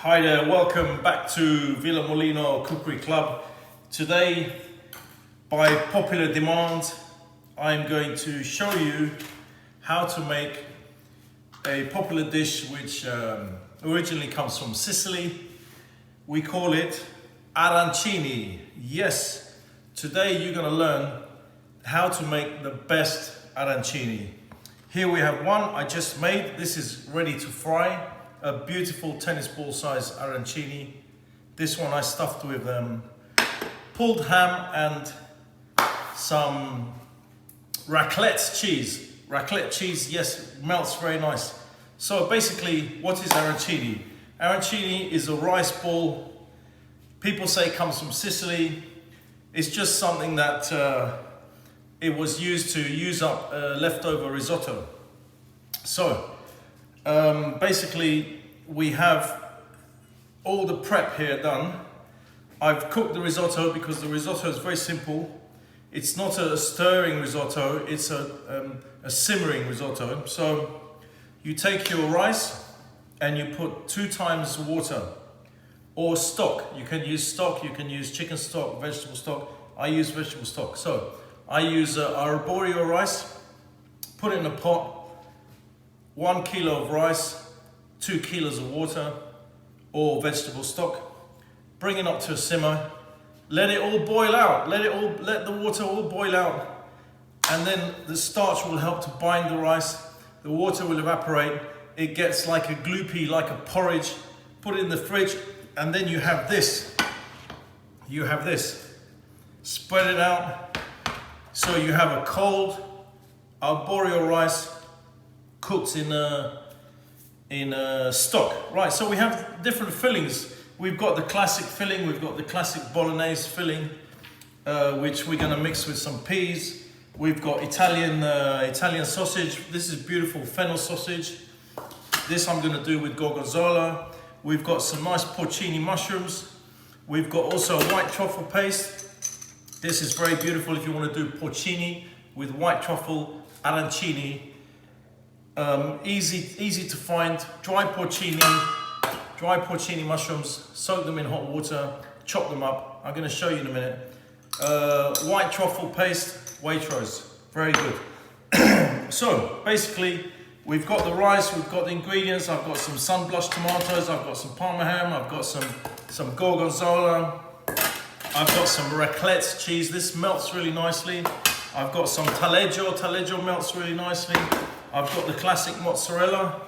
Hi there, welcome back to Villa Molino Cookery Club. Today, by popular demand, I'm going to show you how to make a popular dish which originally comes from Sicily. We call it arancini. Yes, today you're going to learn how to make the best arancini. Here we have one I just made. This is ready to fry. A beautiful tennis ball size arancini. This one I stuffed with pulled ham and some raclette cheese. Raclette cheese, yes, melts very nice. So basically, what is arancini? Arancini is a rice ball. People say it comes from Sicily. It's just something that it was used to use up leftover risotto. So, basically, we have all the prep here done. I've cooked the risotto because the risotto is very simple. It's not a stirring risotto, it's a simmering risotto. So you take your rice and you put 2 times water or stock. You can use stock, you can use chicken stock, vegetable stock. I use vegetable stock. So I use arborio rice, put it in a pot, 1 kilo of rice, 2 kilos of water or vegetable stock, bring it up to a simmer, let it all boil out, let the water all boil out, and then the starch will help to bind the rice, the water will evaporate, it gets like a gloopy, like a porridge, put it in the fridge, and then you have this, spread it out, so you have a cold arborio rice cooked in stock. Right, so we have different fillings. We've got the classic filling, we've got the classic bolognese filling, which we're gonna mix with some peas. We've got Italian sausage. This is beautiful fennel sausage. This I'm gonna do with gorgonzola. We've got some nice porcini mushrooms. We've got also white truffle paste. This is very beautiful if you wanna do porcini with white truffle arancini. Easy to find, dry porcini mushrooms, soak them in hot water, chop them up. I'm going to show you in a minute. White truffle paste, Waitrose, very good. So basically, we've got the rice, we've got the ingredients. I've got some sun-blushed tomatoes, I've got some parma ham, I've got some gorgonzola, I've got some raclette cheese. This melts really nicely. I've got some taleggio melts really nicely. I've got the classic mozzarella,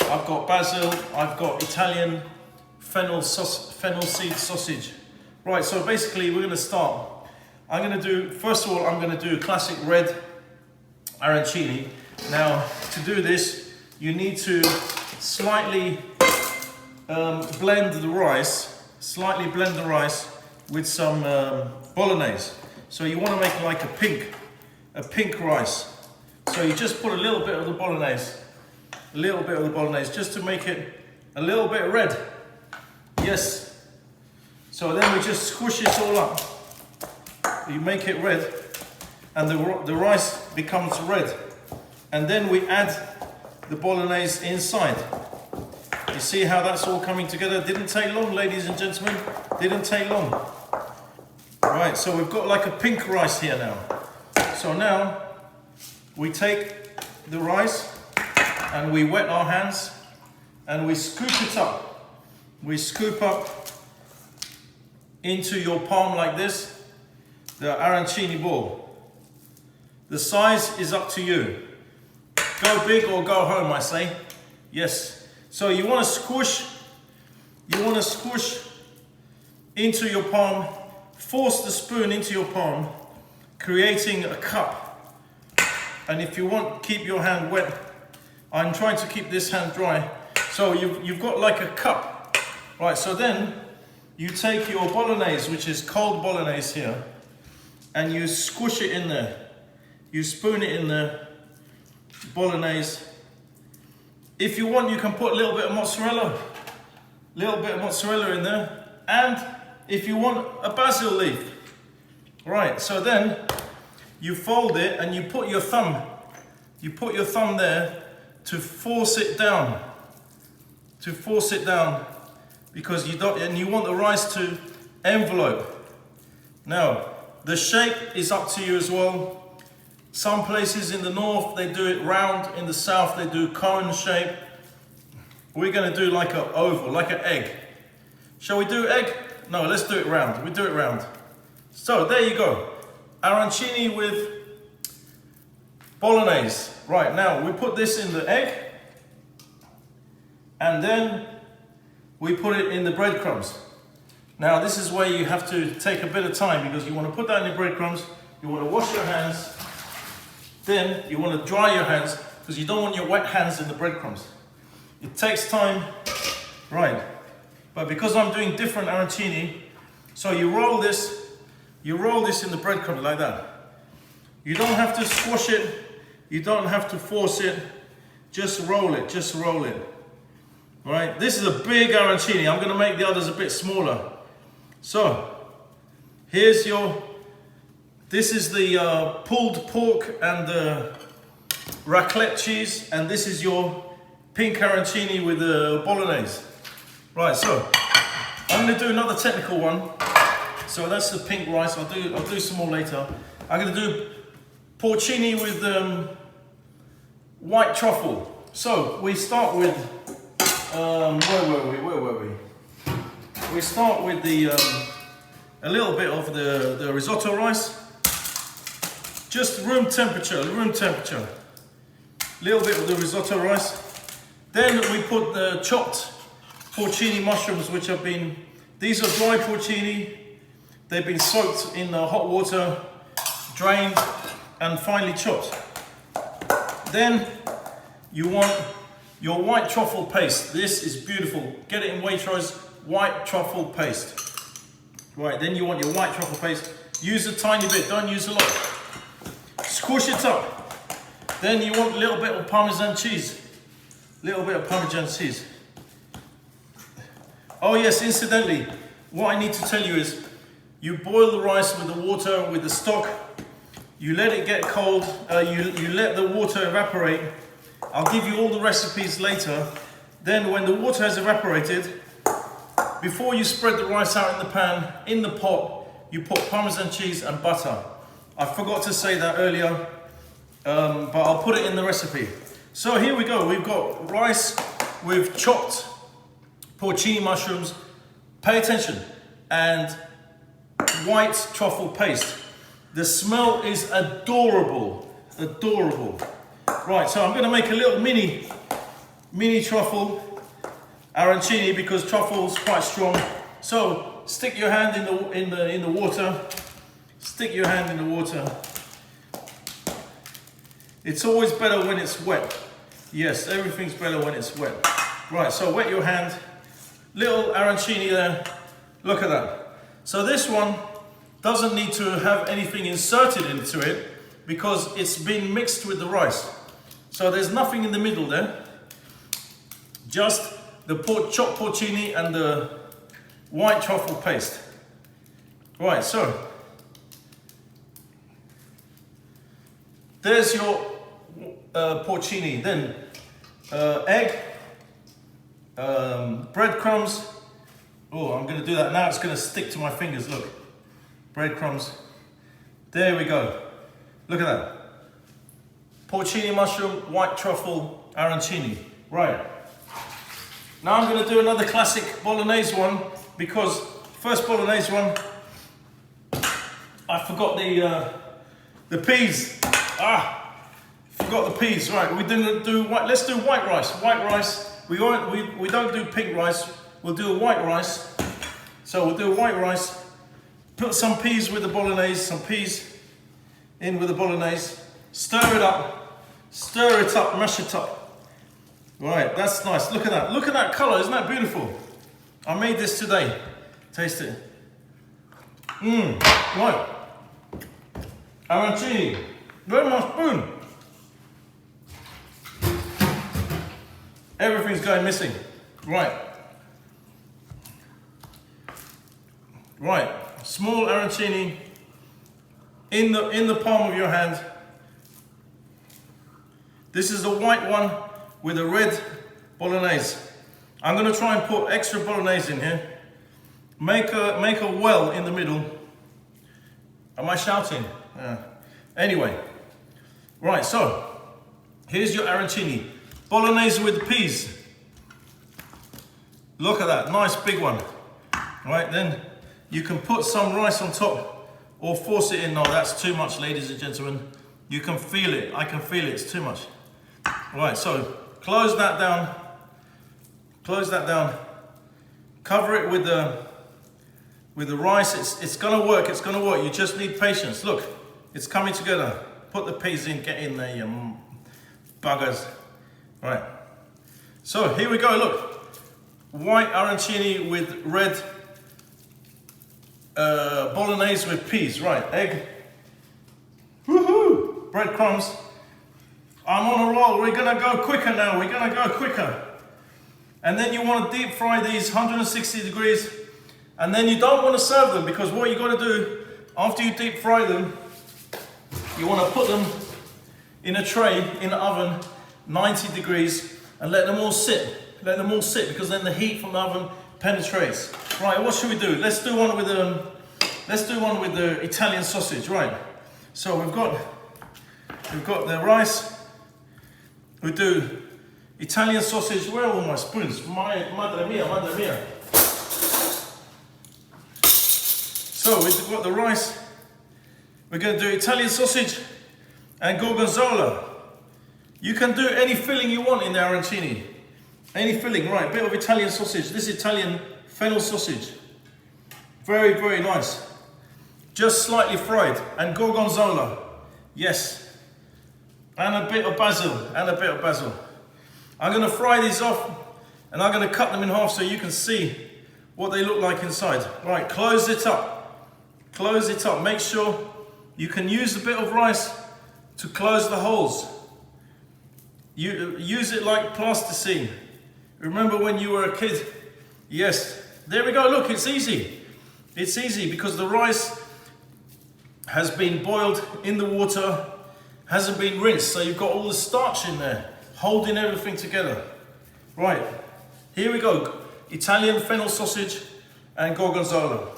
I've got basil, I've got Italian fennel seed sausage. Right, so basically we're gonna start. First of all, I'm gonna do classic red arancini. Now, to do this, you need to slightly blend the rice with some bolognese. So you wanna make like a pink rice. So you just put a little bit of the bolognese, just to make it a little bit red. Yes. So then we just squish it all up. You make it red, and the rice becomes red. And then we add the bolognese inside. You see how that's all coming together? Didn't take long, ladies and gentlemen. Didn't take long. Right, so we've got like a pink rice here now. So now, we take the rice and we wet our hands and we scoop it up. We scoop up into your palm like this, the arancini ball. The size is up to you. Go big or go home, I say. Yes. So you want to squish into your palm, force the spoon into your palm, creating a cup. And if you want, keep your hand wet. I'm trying to keep this hand dry. So you've got like a cup. Right, so then you take your bolognese, which is cold bolognese here, and you squish it in there. You spoon it in there, bolognese. If you want, you can put a little bit of mozzarella in there. And if you want, a basil leaf. Right, so then you fold it and you put your thumb there to force it down. because you want the rice to envelope. Now, the shape is up to you as well. Some places in the north, they do it round. In the south, they do cone shape. We're going to do like an oval, like an egg. Shall we do egg? No, let's do it round. We do it round. So there you go. Arancini with bolognese. Right, now we put this in the egg. And then we put it in the breadcrumbs. Now this is where you have to take a bit of time, because you want to put that in the breadcrumbs. You want to wash your hands. Then you want to dry your hands, because you don't want your wet hands in the breadcrumbs. It takes time, right? But because I'm doing different arancini, so you roll this in the breadcrumbs like that. You don't have to squash it, you don't have to force it, just roll it, Right? This is a big arancini. I'm going to make the others a bit smaller. So, here's this is the pulled pork and the raclette cheese, and this is your pink arancini with the bolognese. Right, so I'm going to do another technical one. So that's the pink rice. I'll do some more later. I'm going to do porcini with white truffle. So we start with where were we? We start with the a little bit of the risotto rice. Just room temperature. Little bit of the risotto rice. Then we put the chopped porcini mushrooms, which have been, these are dry porcini. They've been soaked in hot water, drained, and finely chopped. Then you want your white truffle paste. This is beautiful. Get it in Waitrose, white truffle paste. Right, then you want your white truffle paste. Use a tiny bit, don't use a lot. Squish it up. Then you want a little bit of Parmesan cheese. Oh yes, incidentally, what I need to tell you is, you boil the rice with the water, with the stock. You let it get cold. You let the water evaporate. I'll give you all the recipes later. Then when the water has evaporated, before you spread the rice out in the pan, in the pot, you put Parmesan cheese and butter. I forgot to say that earlier, but I'll put it in the recipe. So here we go. We've got rice with chopped porcini mushrooms. Pay attention. And white truffle paste. The smell is adorable. Right, so I'm going to make a little mini truffle arancini, because truffle's quite strong. So stick your hand in the water. It's always better when it's wet. Yes, everything's better when it's wet. Right, so wet your hand. Little arancini there. Look at that. So this one doesn't need to have anything inserted into it, because it's been mixed with the rice. So there's nothing in the middle there. Just the chopped porcini and the white truffle paste. Right, so there's your porcini. Then egg, breadcrumbs. Oh, I'm going to do that now. It's going to stick to my fingers. Look, breadcrumbs. There we go. Look at that. Porcini mushroom, white truffle, arancini. Right. Now I'm going to do another classic bolognese one, because first bolognese one, I forgot the peas. Forgot the peas. Right, we didn't do white. Let's do white rice. White rice. We don't do pink rice. We'll do a white rice. So we'll do a white rice. Put some peas with the bolognese. Some peas in with the bolognese. Stir it up. Mash it up. Right, that's nice. Look at that. Look at that color. Isn't that beautiful? I made this today. Taste it. Right. Arancini. Where's my spoon? Everything's going missing. Right. Right. Small arancini in the palm of your hand. This is the white one with a red bolognese. I'm gonna try and put extra bolognese in here. Make a well in the middle. Am I shouting? Yeah. Anyway, right, so here's your arancini. Bolognese with peas. Look at that, nice big one. Right, then you can put some rice on top or force it in. No, that's too much, ladies and gentlemen. You can feel it, I can feel it, it's too much. Right, so close that down. Close that down. Cover it with the rice. It's gonna work, it's gonna work. You just need patience. Look, it's coming together. Put the peas in, get in there, you buggers. Right, so here we go, look. White arancini with red bolognese with peas. Right, egg. Woohoo! Breadcrumbs. I'm on a roll. We're gonna go quicker now. We're gonna go quicker. And then you want to deep fry these 160 degrees. And then you don't want to serve them, because what you got to do after you deep fry them, you want to put them in a tray in the oven, 90 degrees, and let them all sit. Let them all sit, because then the heat from the oven penetrates. Right, what should we do? Let's do one with the Italian sausage. Right. So we've got the rice. We do Italian sausage. Where are all my spoons? Madre mia, madre mia. So we've got the rice. We're going to do Italian sausage and gorgonzola. You can do any filling you want in the arancini. Any filling, right? Bit of Italian sausage. This Italian fennel sausage. Very, very nice. Just slightly fried. And gorgonzola. Yes. And a bit of basil. And a bit of basil. I'm going to fry these off, and I'm going to cut them in half so you can see what they look like inside. Right, close it up. Close it up. Make sure you can use a bit of rice to close the holes. You use it like plasticine. Remember when you were a kid? Yes. There we go. Look, it's easy. It's easy because the rice has been boiled in the water, hasn't been rinsed, so you've got all the starch in there, holding everything together. Right, here we go. Italian fennel sausage and gorgonzola.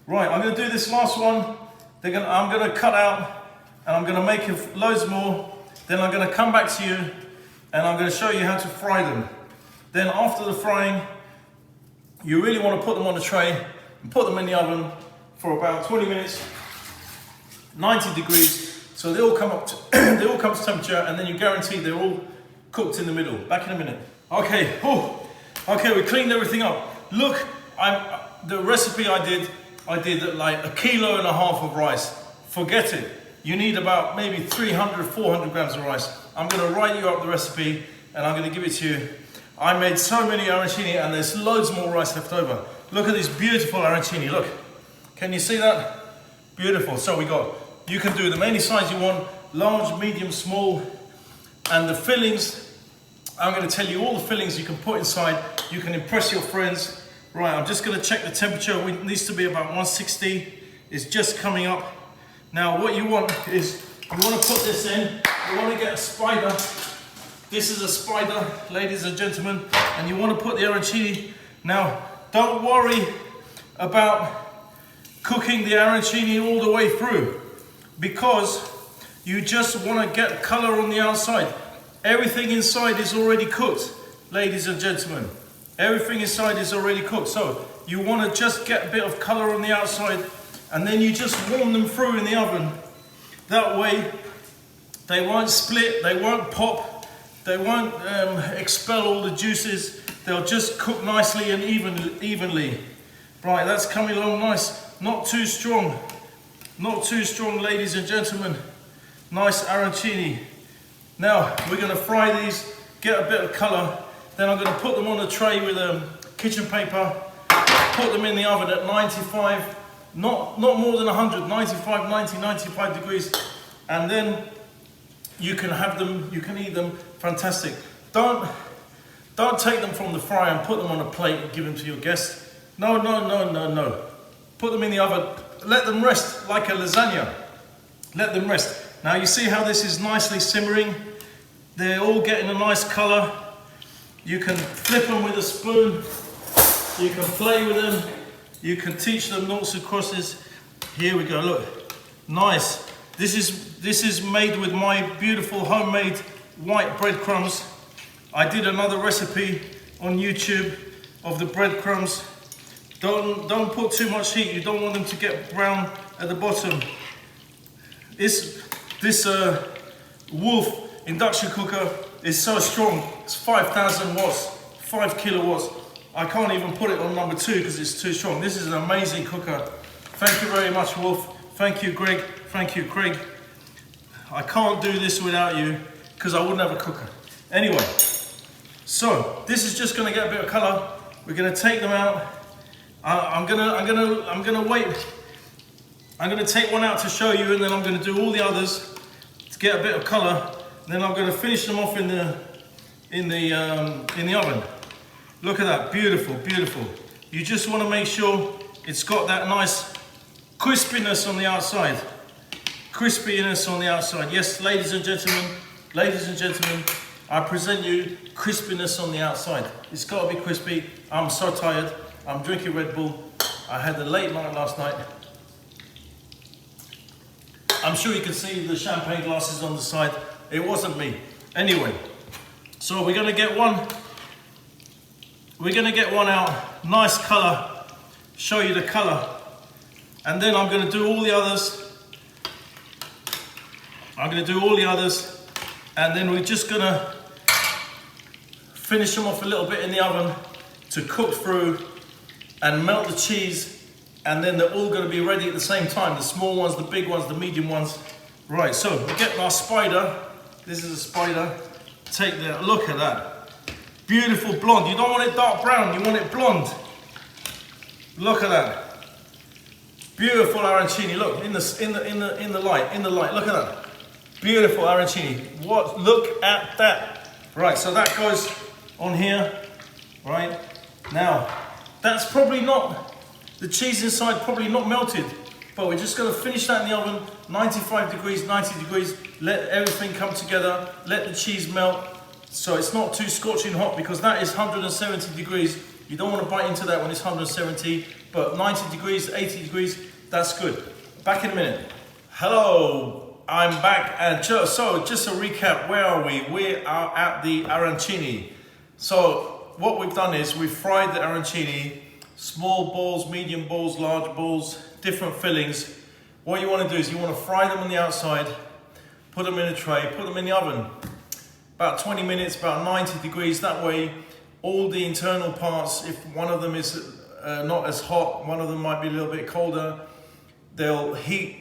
Right, I'm going to do this last one. I'm going to cut out, and I'm going to make loads more. Then I'm going to come back to you, and I'm going to show you how to fry them. Then after the frying, you really want to put them on a tray and put them in the oven for about 20 minutes, 90 degrees, so they all come up to, they all come to temperature, and then you guarantee they're all cooked in the middle. Back in a minute. Okay, okay, we cleaned everything up. Look, the recipe I did like 1.5 kilos of rice. Forget it. You need about maybe 300, 400 grams of rice. I'm going to write you up the recipe, and I'm going to give it to you. I made so many arancini, and there's loads more rice left over. Look at this beautiful arancini. Look, can you see that? Beautiful. So you can do them any size you want, large, medium, small. And the fillings, I'm going to tell you all the fillings you can put inside. You can impress your friends. Right, I'm just going to check the temperature. It needs to be about 160. It's just coming up. Now what you want is, you want to put this in. You want to get a spider. This is a spider, ladies and gentlemen. And you want to put the arancini. Now, don't worry about cooking the arancini all the way through, because you just want to get color on the outside. Everything inside is already cooked, ladies and gentlemen. Everything inside is already cooked. So you want to just get a bit of color on the outside, and then you just warm them through in the oven. That way they won't split, they won't pop, they won't expel all the juices. They'll just cook nicely and evenly. Right, that's coming along nice. Not too strong. Not too strong, ladies and gentlemen. Nice arancini. Now, we're going to fry these, get a bit of color. Then I'm going to put them on a tray with kitchen paper. Put them in the oven at 95, not more than 100, 95, 90, 95 degrees. And then you can have them, you can eat them. Fantastic. Don't take them from the fryer and put them on a plate and give them to your guests. No, no, no, no, no. Put them in the oven. Let them rest like a lasagna. Let them rest. Now you see how this is nicely simmering? They're all getting a nice color. You can flip them with a spoon. You can play with them. You can teach them noughts and crosses. Here we go, look. Nice. This is made with my beautiful homemade white breadcrumbs. I did another recipe on YouTube of the breadcrumbs. Don't put too much heat. You don't want them to get brown at the bottom. This Wolf induction cooker is so strong. It's 5,000 watts, 5 kilowatts. I can't even put it on number 2 because it's too strong. This is an amazing cooker. Thank you very much, Wolf. Thank you, Greg. Thank you, Craig. I can't do this without you because I wouldn't have a cooker. Anyway, so this is just going to get a bit of color. We're going to take them out. I'm gonna wait. I'm gonna take one out to show you, and then I'm gonna do all the others to get a bit of color. Then I'm gonna finish them off in the oven. Look at that, beautiful, beautiful. You just want to make sure it's got that nice crispiness on the outside. Crispiness on the outside. Yes, ladies and gentlemen, I present you crispiness on the outside. It's got to be crispy. I'm so tired. I'm drinking Red Bull. I had a late night last night. I'm sure you can see the champagne glasses on the side. It wasn't me. Anyway, so we're gonna get one. We're gonna get one out. Nice color. Show you the color. And then I'm gonna do all the others. And then we're just gonna finish them off a little bit in the oven to cook through and melt the cheese, and then they're all going to be ready at the same time. The small ones, the big ones, the medium ones. Right, so we get our spider. This is a spider. Take that, look at that. Beautiful blonde. You don't want it dark brown, you want it blonde. Look at that. Beautiful arancini. Look, in the light, look at that. Beautiful arancini. What? Look at that. Right, so that goes on here. Right, now, that's probably not, the cheese inside probably not melted, but we're just going to finish that in the oven, 95 degrees, 90 degrees, let everything come together, let the cheese melt, so it's not too scorching hot, because that is 170 degrees. You don't want to bite into that when it's 170, but 90 degrees, 80 degrees, that's good. Back in a minute. Hello, I'm back, and so just a recap, where are we? We are at the arancini. So what we've done is we've fried the arancini, small balls, medium balls, large balls, different fillings. What you want to do is you want to fry them on the outside, put them in a tray, put them in the oven. About 20 minutes, about 90 degrees. That way, all the internal parts, if one of them is not as hot, one of them might be a little bit colder, they'll heat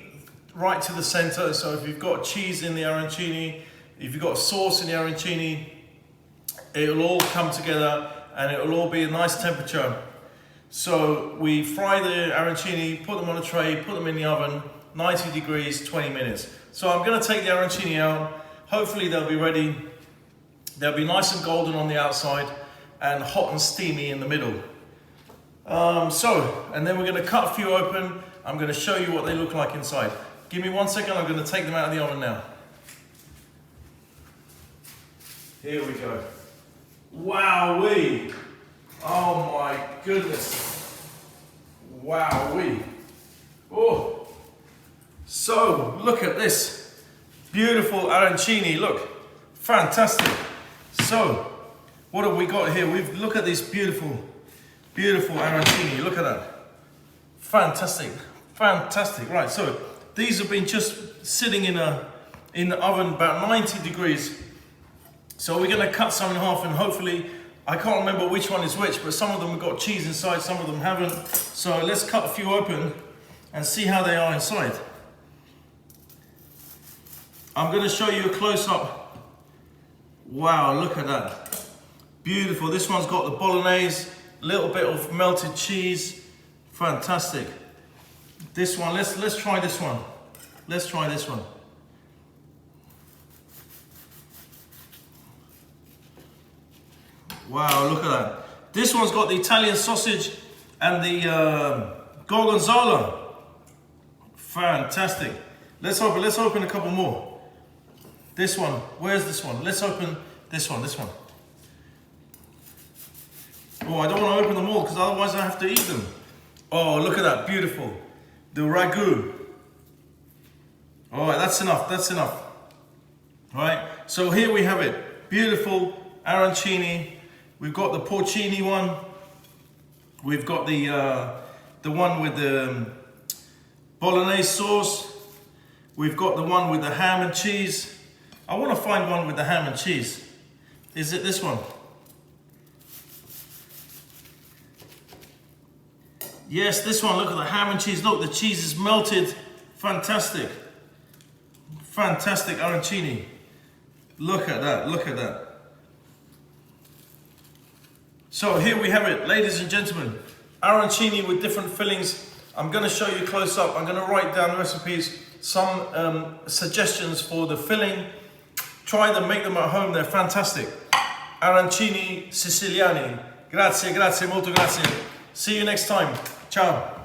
right to the center. So if you've got cheese in the arancini, if you've got sauce in the arancini, it'll all come together and it'll all be a nice temperature. So we fry the arancini, put them on a tray, put them in the oven, 90 degrees, 20 minutes. So I'm going to take the arancini out. Hopefully they'll be ready. They'll be nice and golden on the outside and hot and steamy in the middle. And then we're going to cut a few open. I'm going to show you what they look like inside. Give me 1 second, I'm going to take them out of the oven now. Here we go. Wowee! Oh my goodness! Wowee! Oh! So look at this beautiful arancini. Look, fantastic. So what have we got here? Look at this beautiful, beautiful arancini. Look at that. Fantastic, fantastic. Right. So these have been just sitting in the oven about 90 degrees. So we're going to cut some in half, and hopefully, I can't remember which one is which, but some of them have got cheese inside, some of them haven't. So let's cut a few open and see how they are inside. I'm going to show you a close-up. Wow, look at that. Beautiful. This one's got the bolognese, a little bit of melted cheese. Fantastic. This one, let's try this one. Let's try this one. Wow, look at that. This one's got the Italian sausage and the gorgonzola. Fantastic. Let's open a couple more. This one, where's this one? Let's open this one. Oh, I don't want to open them all because otherwise I have to eat them. Oh, look at that, beautiful. The ragu. All right, that's enough, that's enough. All right, so here we have it. Beautiful arancini. We've got the porcini one. We've got the one with the bolognese sauce. We've got the one with the ham and cheese. I want to find one with the ham and cheese. Is it this one? Yes, this one. Look at the ham and cheese. Look, the cheese is melted. Fantastic. Fantastic arancini. Look at that, look at that. So here we have it, ladies and gentlemen. Arancini with different fillings. I'm going to show you close up. I'm going to write down recipes, some suggestions for the filling. Try them, make them at home, they're fantastic. Arancini Siciliani. Grazie, grazie, molto grazie. See you next time. Ciao.